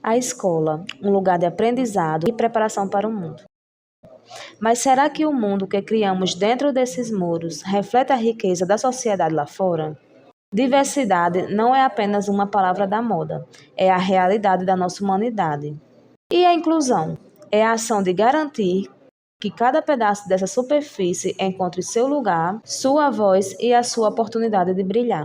A escola, um lugar de aprendizado e preparação para o mundo. Mas será que o mundo que criamos dentro desses muros reflete a riqueza da sociedade lá fora? Diversidade não é apenas uma palavra da moda, é a realidade da nossa humanidade. E a inclusão? É a ação de garantir que cada pedaço dessa superfície encontre seu lugar, sua voz e a sua oportunidade de brilhar.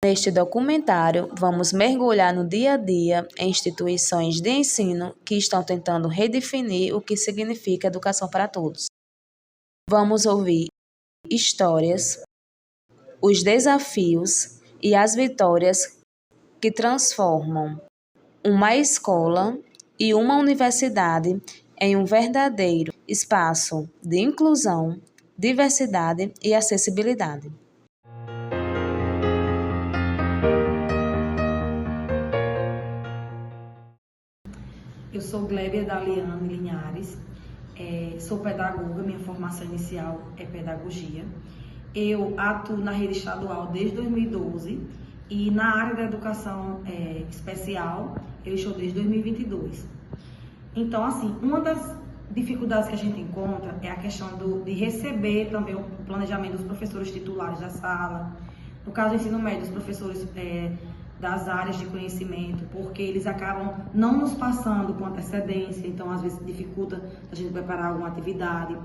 Neste documentário, vamos mergulhar no dia a dia em instituições de ensino que estão tentando redefinir o que significa educação para todos. Vamos ouvir histórias, os desafios e as vitórias que transformam uma escola e uma universidade em um verdadeiro espaço de inclusão, diversidade e acessibilidade. Eu sou Glébia Daliane Linhares, sou pedagoga, minha formação inicial é pedagogia. Eu atuo na rede estadual desde 2012 e na área da educação especial eu estou desde 2022. Então, assim, uma das dificuldades que a gente encontra é a questão de receber também o planejamento dos professores titulares da sala, no caso do ensino médio, dos professores das áreas de conhecimento, porque eles acabam não nos passando com antecedência, então às vezes dificulta a gente preparar alguma atividade.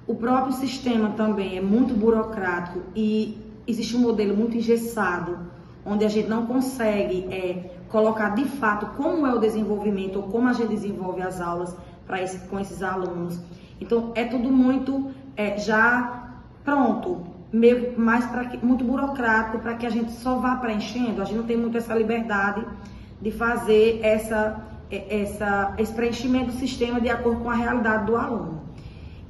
O próprio sistema também é muito burocrático e existe um modelo muito engessado, onde a gente não consegue colocar de fato como é o desenvolvimento ou como a gente desenvolve as aulas com esses alunos. Então é tudo muito já pronto, muito burocrático, para que a gente só vá preenchendo. A gente não tem muito essa liberdade de fazer esse preenchimento do sistema de acordo com a realidade do aluno.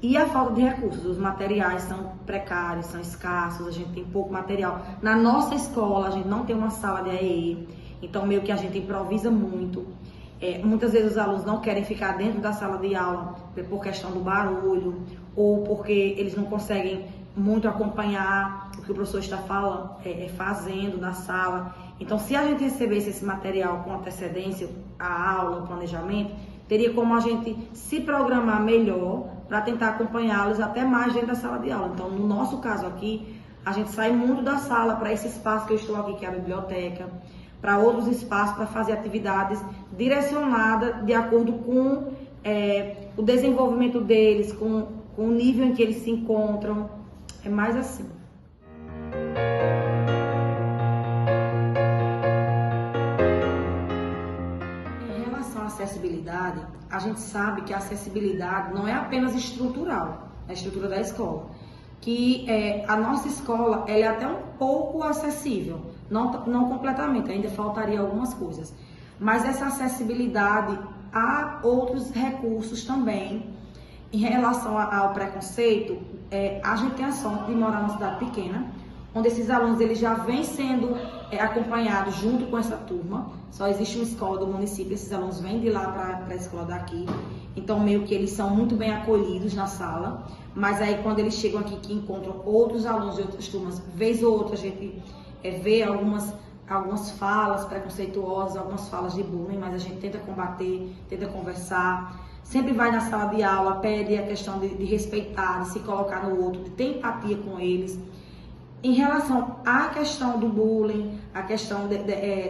E a falta de recursos, os materiais são precários, são escassos, a gente tem pouco material. Na nossa escola, a gente não tem uma sala de AEE, então meio que a gente improvisa muito. Muitas vezes os alunos não querem ficar dentro da sala de aula por questão do barulho, ou porque eles não conseguem muito acompanhar o que o professor está fazendo na sala. Então, se a gente recebesse esse material com antecedência, a aula, o planejamento, teria como a gente se programar melhor para tentar acompanhá-los até mais dentro da sala de aula. Então, no nosso caso aqui, a gente sai muito da sala para esse espaço que eu estou aqui, que é a biblioteca, para outros espaços para fazer atividades direcionadas de acordo com o desenvolvimento deles, com o nível em que eles se encontram. É mais assim. Em relação à acessibilidade, a gente sabe que a acessibilidade não é apenas estrutural, a estrutura da escola. Que a nossa escola ela é até um pouco acessível, não completamente, ainda faltaria algumas coisas. Mas essa acessibilidade há outros recursos também. Em relação ao preconceito, a gente tem a sorte de morar numa cidade pequena, onde esses alunos eles já vêm sendo acompanhados junto com essa turma. Só existe uma escola do município, esses alunos vêm de lá para a escola daqui. Então, meio que eles são muito bem acolhidos na sala. Mas aí, quando eles chegam aqui, que encontram outros alunos de outras turmas, vez ou outra a gente vê algumas falas preconceituosas, algumas falas de bullying, mas a gente tenta combater, tenta conversar. Sempre vai na sala de aula, pede a questão de respeitar, de se colocar no outro, de ter empatia com eles. Em relação à questão do bullying, a questão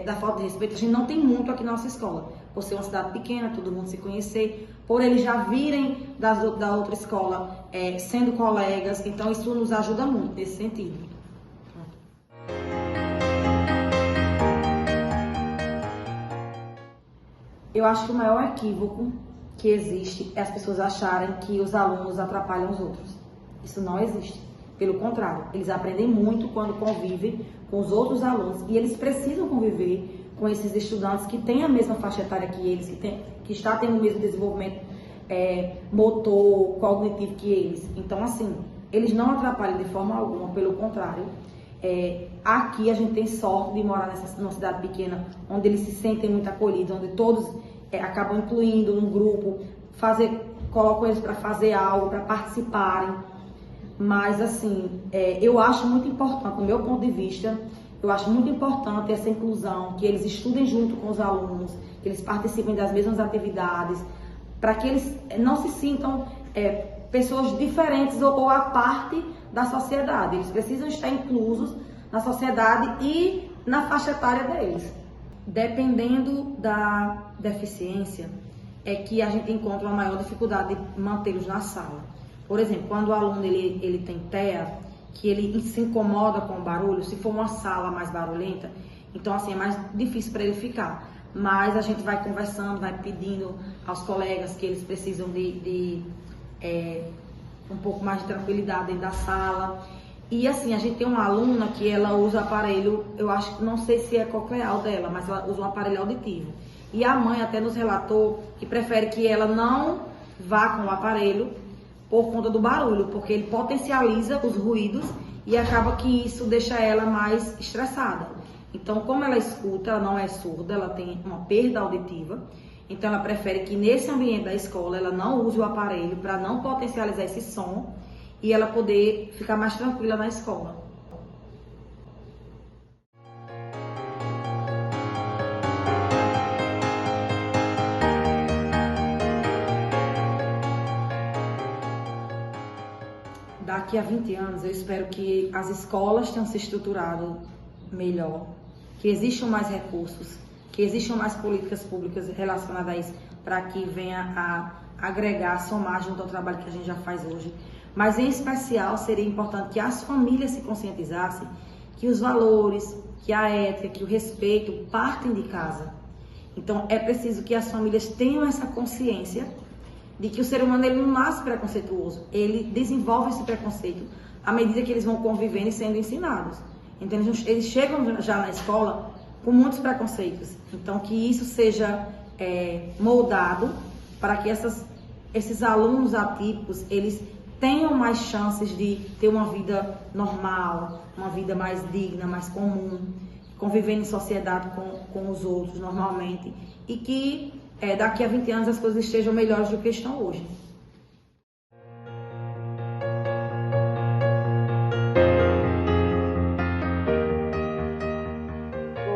da falta de respeito, a gente não tem muito aqui na nossa escola. Por ser uma cidade pequena, todo mundo se conhecer, por eles já virem da outra escola sendo colegas, então isso nos ajuda muito nesse sentido. Eu acho que o maior equívoco que existe é as pessoas acharem que os alunos atrapalham os outros. Isso não existe. Pelo contrário, eles aprendem muito quando convivem com os outros alunos e eles precisam conviver com esses estudantes que têm a mesma faixa etária que eles, que está tendo o mesmo desenvolvimento motor, cognitivo que eles. Então, assim, eles não atrapalham de forma alguma, pelo contrário. Aqui a gente tem sorte de morar numa cidade pequena, onde eles se sentem muito acolhidos, onde todos acabam incluindo num grupo, colocam eles para fazer algo, para participarem. Mas, assim, eu acho muito importante, do meu ponto de vista, Eu acho muito importante essa inclusão, que eles estudem junto com os alunos, que eles participem das mesmas atividades, para que eles não se sintam pessoas diferentes ou à parte da sociedade. Eles precisam estar inclusos na sociedade e na faixa etária deles. Dependendo da deficiência, é que a gente encontra uma maior dificuldade de mantê-los na sala. Por exemplo, quando o aluno ele tem TEA, que ele se incomoda com o barulho, se for uma sala mais barulhenta, então assim é mais difícil para ele ficar. Mas a gente vai conversando, vai pedindo aos colegas que eles precisam de um pouco mais de tranquilidade dentro da sala. E assim, a gente tem uma aluna que ela usa aparelho, eu acho que não sei se é coclear dela, mas ela usa um aparelho auditivo. E a mãe até nos relatou que prefere que ela não vá com o aparelho por conta do barulho, porque ele potencializa os ruídos e acaba que isso deixa ela mais estressada. Então, como ela escuta, ela não é surda, ela tem uma perda auditiva, então ela prefere que nesse ambiente da escola ela não use o aparelho para não potencializar esse som e ela poder ficar mais tranquila na escola. Daqui a 20 anos, eu espero que as escolas tenham se estruturado melhor, que existam mais recursos, que existam mais políticas públicas relacionadas a isso, para que venha a agregar, a somar junto ao trabalho que a gente já faz hoje. Mas, em especial, seria importante que as famílias se conscientizassem que os valores, que a ética, que o respeito partem de casa. Então, é preciso que as famílias tenham essa consciência de que o ser humano ele não nasce preconceituoso, ele desenvolve esse preconceito à medida que eles vão convivendo e sendo ensinados. Então, eles chegam já na escola com muitos preconceitos. Então, que isso seja moldado para que esses alunos atípicos, eles tenham mais chances de ter uma vida normal, uma vida mais digna, mais comum, convivendo em sociedade com os outros normalmente, e que daqui a 20 anos as coisas estejam melhores do que estão hoje.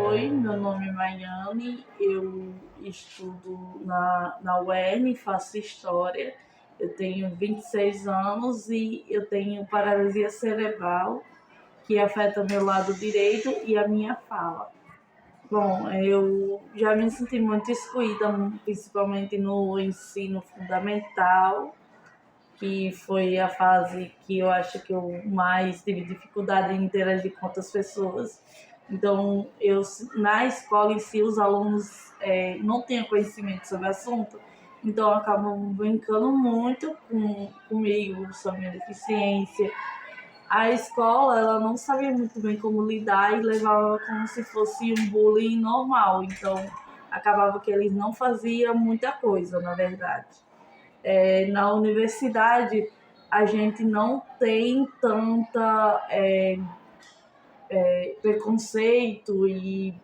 Oi, meu nome é Maiane, eu estudo na UERN, faço História, eu tenho 26 anos e eu tenho paralisia cerebral, que afeta meu lado direito e a minha fala. Bom, eu já me senti muito excluída, principalmente no ensino fundamental, que foi a fase que eu acho que eu mais tive dificuldade em interagir com outras pessoas. Então, na escola em si, os alunos não têm conhecimento sobre o assunto, então acabam brincando muito comigo sobre minha deficiência. A escola, ela não sabia muito bem como lidar e levava como se fosse um bullying normal, então acabava que eles não faziam muita coisa, na verdade. Na universidade, a gente não tem tanta preconceito e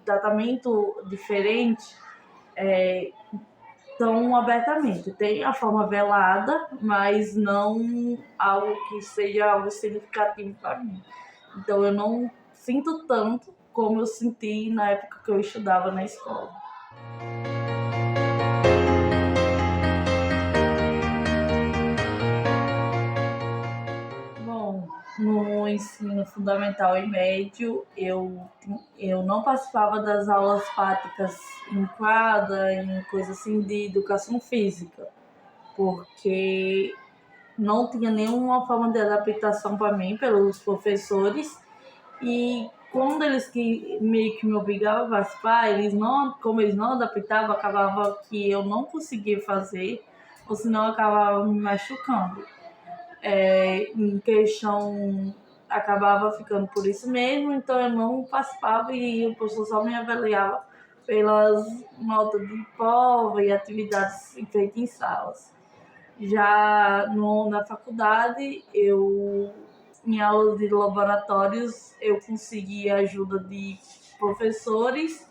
tratamento diferente tão abertamente. Tem a forma velada, mas não algo que seja algo significativo para mim. Então eu não sinto tanto como eu senti na época que eu estudava na escola. Bom, no ensino fundamental e médio, eu não participava das aulas práticas em quadra, em coisa assim de educação física, porque não tinha nenhuma forma de adaptação para mim pelos professores e quando eles que meio que me obrigavam a participar, como eles não adaptavam, acabava que eu não conseguia fazer, ou senão eu acabava me machucando. Em questão, acabava ficando por isso mesmo, então eu não participava e o professor só me avaliava pelas notas de prova e atividades feitas em salas. Já na faculdade, em aulas de laboratórios, eu conseguia ajuda de professores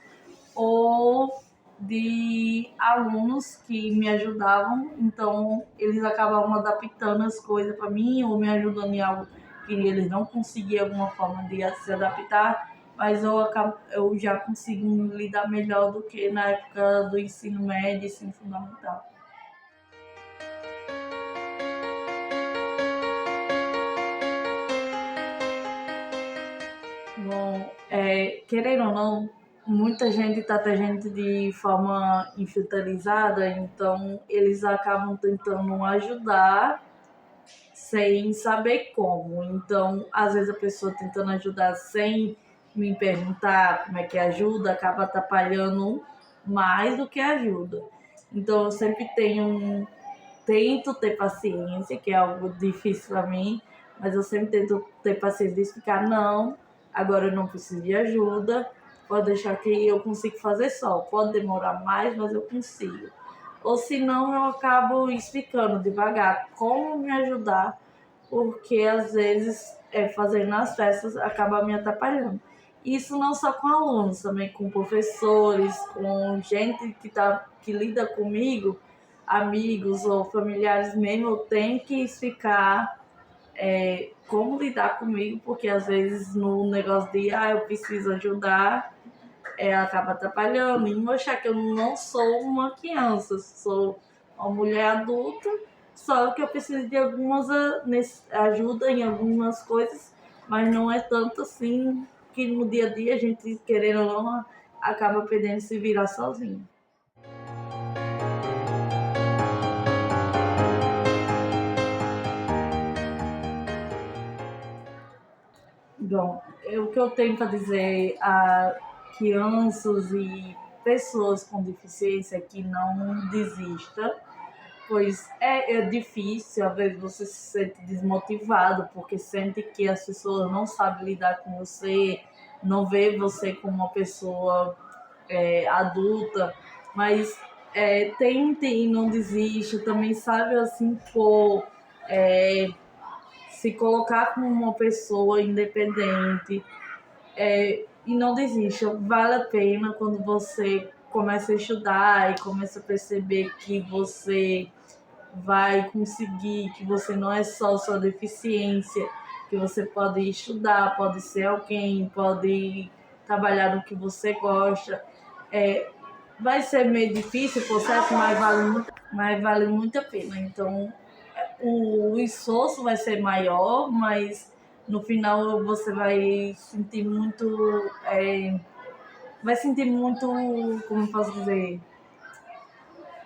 ou de alunos que me ajudavam, então eles acabavam adaptando as coisas para mim ou me ajudando em algo que eles não conseguiam alguma forma de se adaptar, mas eu já consigo lidar melhor do que na época do ensino médio e ensino fundamental. Bom, querendo ou não, muita gente trata a gente de forma infantilizada, então eles acabam tentando ajudar sem saber como. Então, às vezes a pessoa tentando ajudar sem me perguntar como é que ajuda, acaba atrapalhando mais do que ajuda. Então, eu sempre tento ter paciência, que é algo difícil para mim, mas eu sempre tento ter paciência de explicar, não, agora eu não preciso de ajuda, pode deixar que eu consigo fazer só. Pode demorar mais, mas eu consigo. Ou senão eu acabo explicando devagar como me ajudar, porque às vezes fazendo as festas acaba me atrapalhando. Isso não só com alunos, também com professores, com gente que lida comigo, amigos ou familiares mesmo, eu tenho que explicar como lidar comigo, porque às vezes no negócio de eu preciso ajudar, acaba atrapalhando e mostrar que eu não sou uma criança, sou uma mulher adulta, só que eu preciso de algumas ajuda em algumas coisas, mas não é tanto assim que no dia a dia a gente, querendo ou não, acaba perdendo se virar sozinho. Bom, o que eu tenho para dizer a crianças e pessoas com deficiência é que não desista, pois é difícil, às vezes você se sente desmotivado, porque sente que as pessoas não sabem lidar com você, não vê você como uma pessoa adulta, mas tente e não desista, também sabe assim, se colocar como uma pessoa independente, e não desista. Vale a pena quando você começa a estudar e começa a perceber que você vai conseguir, que você não é só sua deficiência, que você pode estudar, pode ser alguém, pode trabalhar no que você gosta. Vai ser meio difícil o processo, mas vale muito a pena. Então, o esforço vai ser maior, mas no final você vai sentir muito, como eu posso dizer,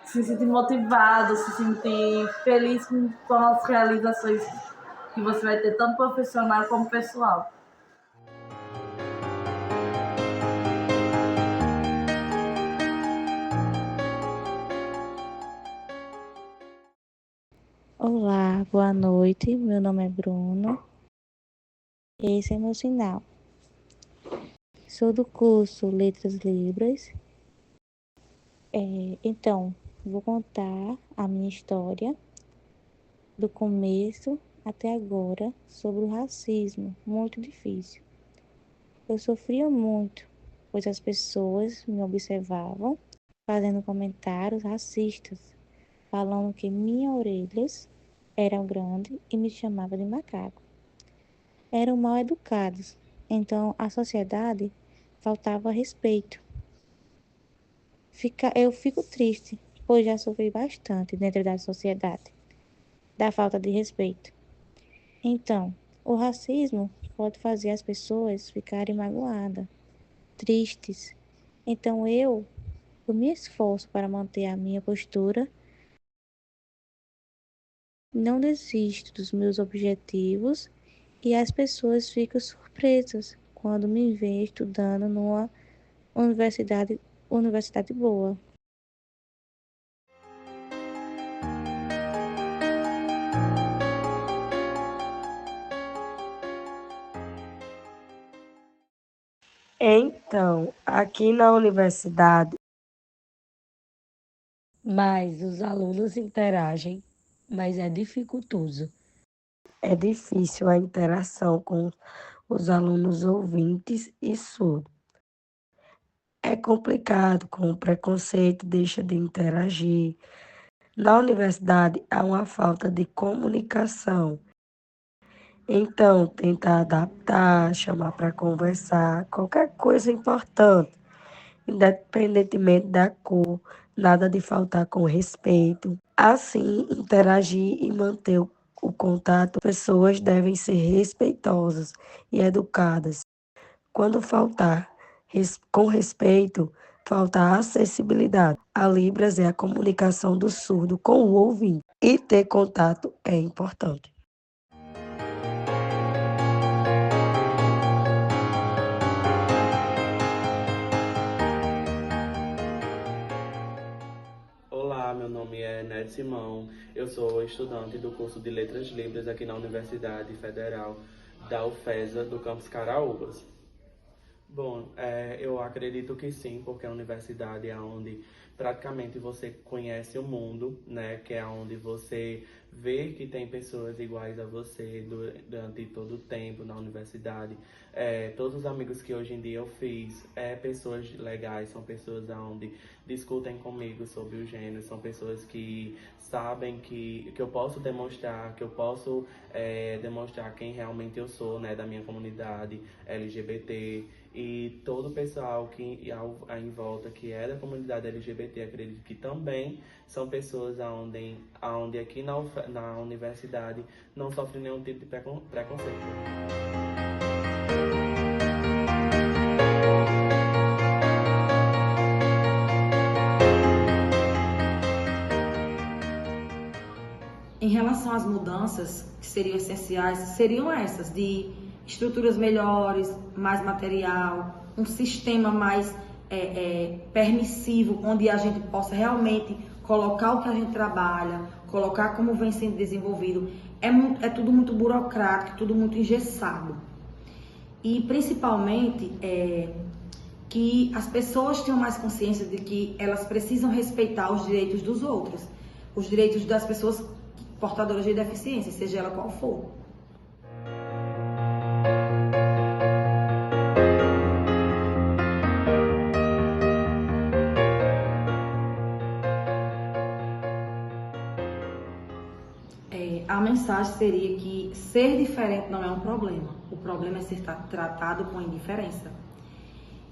se sentir motivado, se sentir feliz com as realizações que você vai ter, tanto profissional como pessoal. Olá, boa noite. Meu nome é Bruno. Esse é meu sinal. Sou do curso Letras Libras. Então, vou contar a minha história do começo até agora sobre o racismo, muito difícil. Eu sofria muito, pois as pessoas me observavam fazendo comentários racistas, falando que minhas orelhas eram grandes e me chamavam de macaco. Eram mal educados, então a sociedade faltava respeito. Eu fico triste, pois já sofri bastante dentro da sociedade, da falta de respeito. Então, o racismo pode fazer as pessoas ficarem magoadas, tristes. Então eu me esforço para manter a minha postura, não desisto dos meus objetivos e as pessoas ficam surpresas quando me veem estudando numa universidade boa. Então, aqui na universidade, Mas os alunos interagem, mas é dificultoso. é difícil a interação com os alunos ouvintes e surdos. É complicado, com o preconceito, deixa de interagir. Na universidade, há uma falta de comunicação Então, tentar adaptar, chamar para conversar, qualquer coisa importante, independentemente da cor, nada de faltar com respeito. Assim, interagir e manter o contato, pessoas devem ser respeitosas e educadas. Quando faltar com respeito, falta acessibilidade. A Libras é a comunicação do surdo com o ouvinte e ter contato é importante. Olá, meu nome é Neto Simão, eu sou estudante do curso de Letras Libras aqui na Universidade Federal da UFESA, do campus Caraúbas. Bom, eu acredito que sim, porque a universidade é onde praticamente você conhece o mundo, né? Que é onde você vê que tem pessoas iguais a você durante todo o tempo na universidade. Todos os amigos que hoje em dia eu fiz, pessoas legais, são pessoas onde discutem comigo sobre o gênero, são pessoas que sabem que eu posso demonstrar, que eu posso demonstrar quem realmente eu sou, né? Da minha comunidade LGBT. E todo o pessoal em volta que é da comunidade LGBT, acredito que também são pessoas onde aqui na universidade não sofrem nenhum tipo de preconceito. Em relação às mudanças que seriam essenciais, seriam essas de estruturas melhores, mais material, um sistema mais permissivo, onde a gente possa realmente colocar o que a gente trabalha, colocar como vem sendo desenvolvido. É tudo muito burocrático, tudo muito engessado. E principalmente que as pessoas tenham mais consciência de que elas precisam respeitar os direitos dos outros, os direitos das pessoas portadoras de deficiência, seja ela qual for. A mensagem seria que ser diferente não é um problema. O problema é ser tratado com indiferença.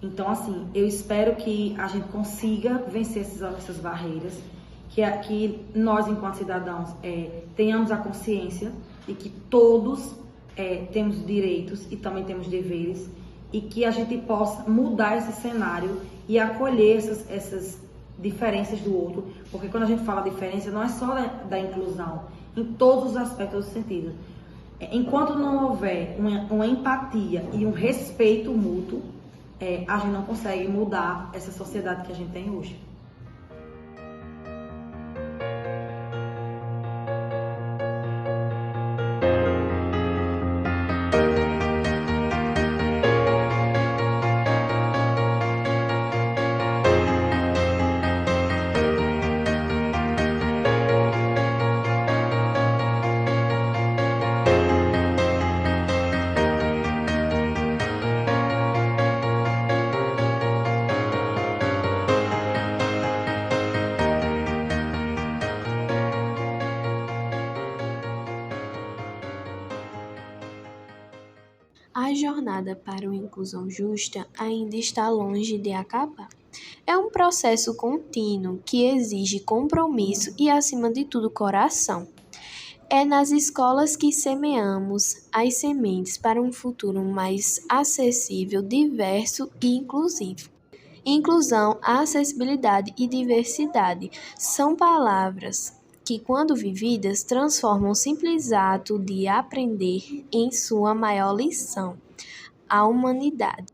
Então, assim, eu espero que a gente consiga vencer essas barreiras, que nós, enquanto cidadãos, tenhamos a consciência de que todos temos direitos e também temos deveres, e que a gente possa mudar esse cenário e acolher essas diferenças do outro, porque quando a gente fala diferença, não é só da inclusão, em todos os aspectos do sentido. Enquanto não houver uma empatia e um respeito mútuo, a gente não consegue mudar essa sociedade que a gente tem hoje. A jornada para uma inclusão justa ainda está longe de acabar. É um processo contínuo que exige compromisso e, acima de tudo, coração. É nas escolas que semeamos as sementes para um futuro mais acessível, diverso e inclusivo. Inclusão, acessibilidade e diversidade são palavras que, quando vividas, transformam o simples ato de aprender em sua maior lição, a humanidade.